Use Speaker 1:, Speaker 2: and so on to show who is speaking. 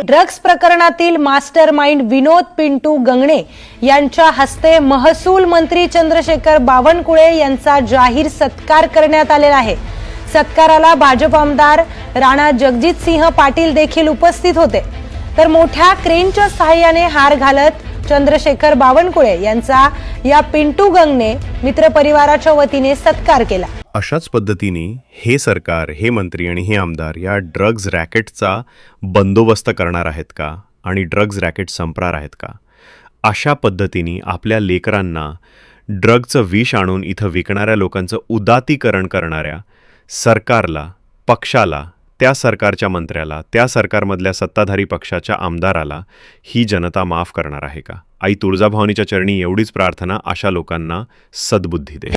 Speaker 1: Drugs प्रकरणातील master mind विनोद पिंटू गंगणे यांच्या हस्ते महसूल मंत्री चंद्रशेखर बावनकुळे यांचा जाहीर सत्कार करण्यात आलेला आहे। सत्काराला भाजप आमदार राणा जगजित सिंह पाटील देखील उपस्थित होते। तर मोठ्या क्रेनच्या सहाय्याने हार घालत चंद्रशेखर बावनकुळे यांचा या पिंटू गंगणे मित्र परिवाराच्या वतीने सत्कार केला।
Speaker 2: अशाच पद्धतीने हे सरकार, हे मंत्री आणि हे आमदार या ड्रग्ज रॅकेटचा बंदोबस्त करणार आहेत का आणि ड्रग्ज रॅकेट संपणार आहेत का? अशा पद्धतीने आपल्या लेकरांना ड्रगचं विष आणून इथं विकणाऱ्या लोकांचं उदातीकरण करणाऱ्या सरकारला, पक्षाला, त्या सरकारच्या मंत्र्याला, त्या सरकारमधल्या सत्ताधारी पक्षाच्या आमदाराला ही जनता माफ करणार आहे का? आई तुळजाभवानीच्या चरणी एवढीच प्रार्थना, अशा लोकांना सद्बुद्धी दे।